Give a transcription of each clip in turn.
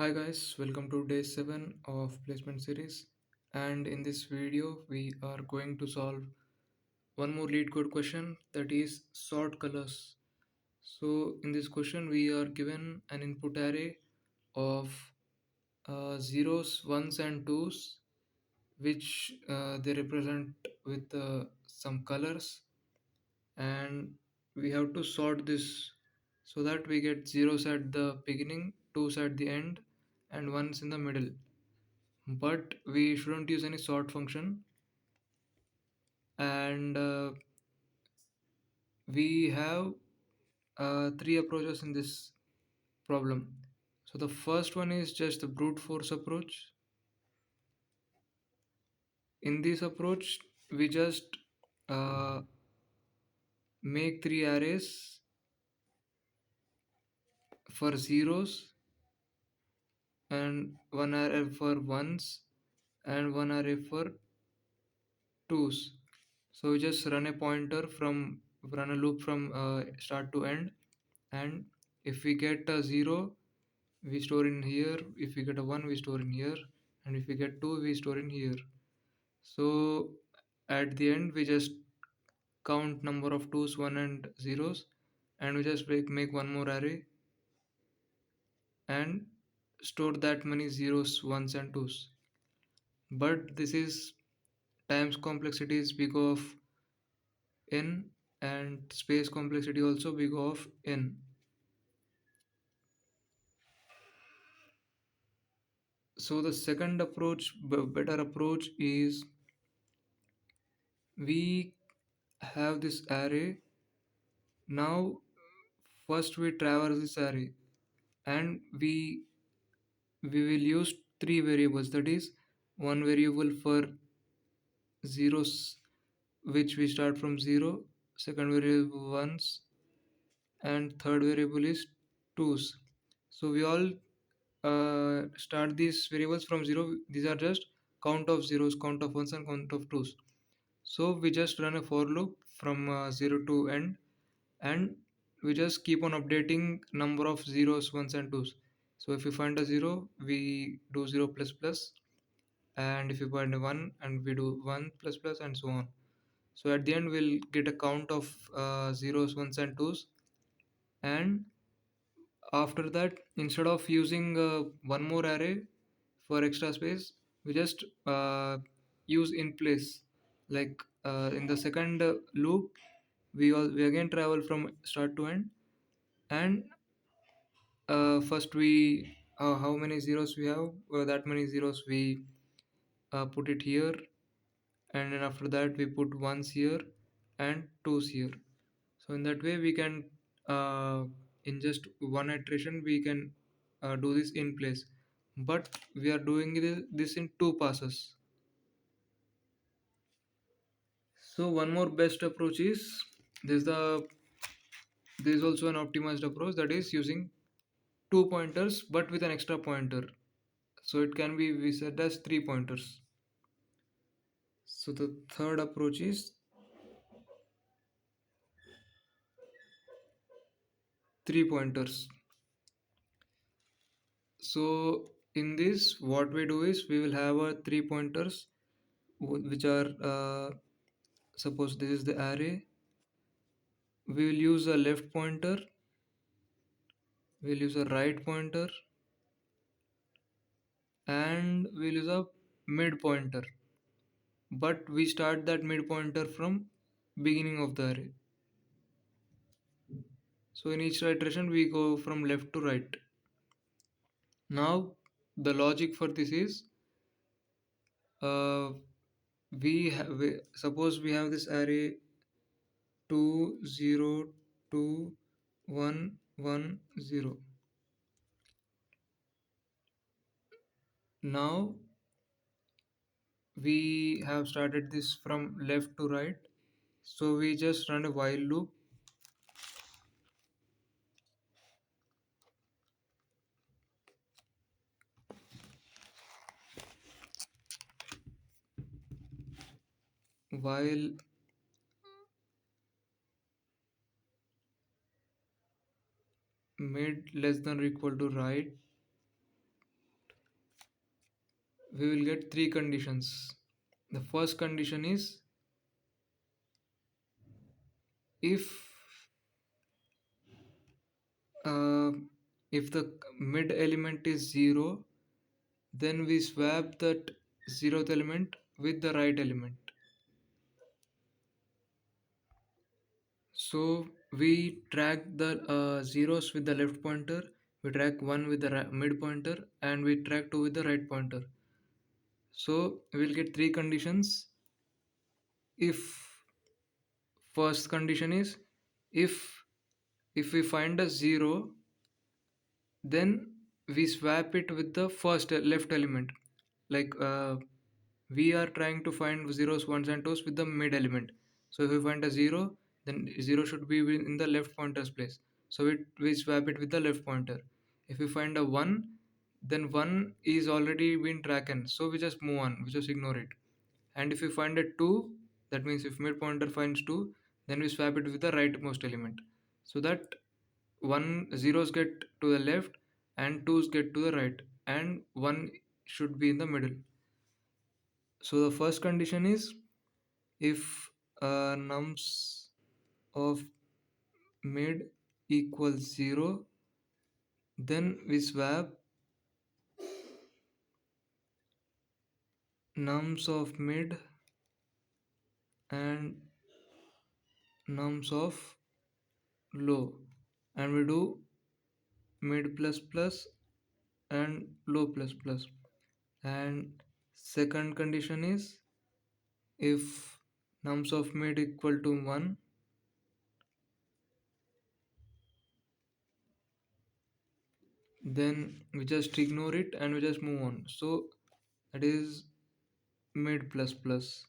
Hi guys, welcome to day 7 of placement series, and in this video we are going to solve one more lead code question, that is sort colors. So in this question we are given an input array of zeros, ones and twos, which they represent with some colors, and we have to sort this so that we get zeros at the beginning, twos at the end, and ones in the middle. But we shouldn't use any sort function, and we have three approaches in this problem. So the first one is just the brute force approach. In this approach we just uh, make three arrays for zeros, and one array for ones, and one array for twos. So we just run a loop from start to end, and if we get a 0 we store in here, if we get a 1 we store in here, and if we get 2 we store in here. So at the end we just count number of 2's, 1 and zeros, and we just make one more array and store that many zeros, ones and twos. But this is times complexity is big of n, and space complexity also big of n. So the second approach, better approach, is we have this array. Now first we traverse this array, and we will use three variables, that is one variable for zeros, which we start from 0, second variable ones, and third variable is twos. So we all start these variables from 0. These are just count of zeros, count of ones and count of twos. So we just run a for loop from 0 to end, and we just keep on updating number of zeros, ones and twos. So if we find a 0 we do 0 plus plus, and if we find a 1 and we do 1 plus plus, and so on. So at the end we'll get a count of zeros, ones and twos, and after that, instead of using one more array for extra space, we just use in place. Like in the second loop we again travel from start to end, and first we how many zeros we have, that many zeros we put it here, and then after that we put ones here and twos here. So in that way we can in just one iteration we can do this in place, but we are doing this in two passes. So one more best approach is this the there is also an optimized approach, that is using two pointers but with an extra pointer, so it can be we set as three pointers. So the third approach is three pointers. So in this what we do is we will have a three pointers which are suppose this is the array. We will use a left pointer, we'll use a right pointer, and we'll use a mid pointer, but we start that mid pointer from beginning of the array. So in each iteration we go from left to right. Now the logic for this is uh, suppose we have this array 2 0 2 1 1 0. Now we have started this from left to right, so we just run a while loop. While mid less than or equal to right, we will get three conditions. The first condition is if uh, if the mid element is 0, then we swap that zeroth element with the right element. So we track the zeros with the left pointer, we track 1 with the mid pointer, and we track 2 with the right pointer. So we'll get three conditions. If first condition is if we find a 0, then we swap it with the first left element. Like we are trying to find zeros, ones and twos with the mid element. So if we find a 0, then 0 should be in the left pointer's place, so we swap it with the left pointer. If we find a 1, then 1 is already been taken, so we just move on, we just ignore it. And if we find a 2, that means if mid pointer finds 2, then we swap it with the rightmost element, so that one zeros get to the left and twos get to the right, and 1 should be in the middle. So the first condition is if nums of mid equals 0, then we swap nums of mid and nums of low, and we do mid plus plus and low plus plus. And second condition is if nums of mid equal to 1, then we just ignore it and we just move on. So that is mid plus plus.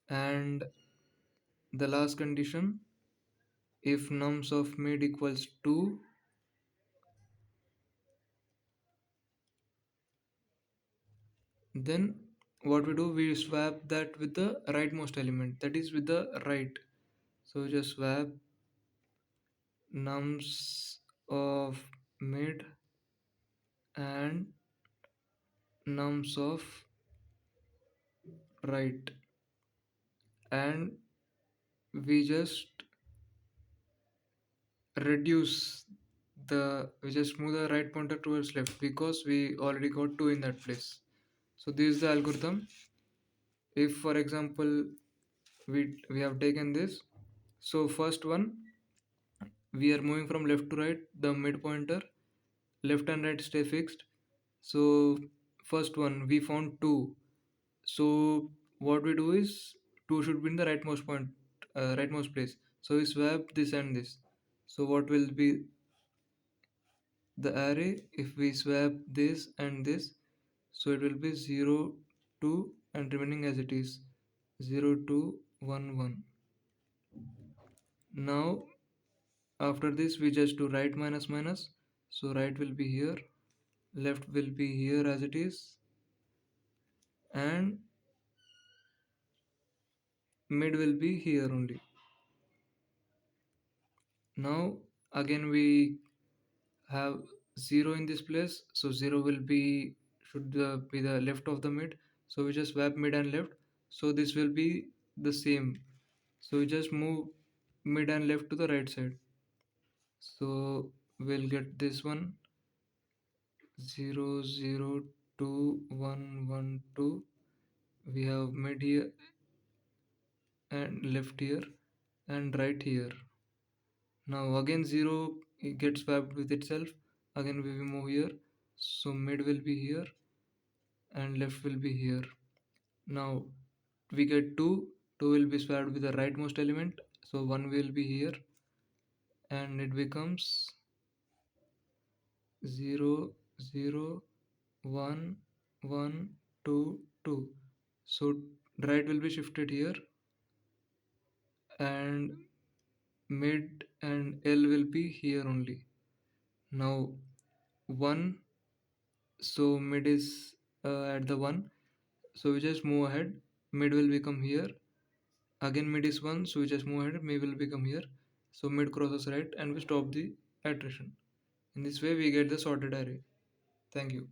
And the last condition, if nums of mid equals 2, then what we do, we swap that with the rightmost element, that is with the right. So just swap nums of mid and nums of right, and we just reduce we just move the right pointer towards left because we already got 2 in that place. So this is the algorithm. If for example we have taken this, so first one, we are moving from left to right, the mid pointer, left and right stay fixed. So first one we found 2, so what we do is 2 should be in the rightmost point, rightmost place, so we swap this and this. So what will be the array if we swap this and this? So it will be 0 2 and remaining as it is 0 2 1 1. Now after this we just do right minus minus, so right will be here, left will be here as it is, and mid will be here only. Now again we have 0 in this place, so 0 will be should be the left of the mid, so we just swap mid and left, so this will be the same, so we just move mid and left to the right side. So we'll get this one 0 0 2 1 1 2. We have mid here and left here and right here. Now again 0 it gets swapped with itself, again we will move here, so mid will be here and left will be here. Now we get 2, 2 will be swapped with the rightmost element, so 1 will be here and it becomes 0 0 1 1 2 2. So right will be shifted here and mid and L will be here only. Now 1, so mid is at the 1, so we just move ahead, mid will become here, again mid is 1, so we just move ahead, mid will become here, so mid crosses right and we stop the iteration. In this way we get the sorted array. Thank you.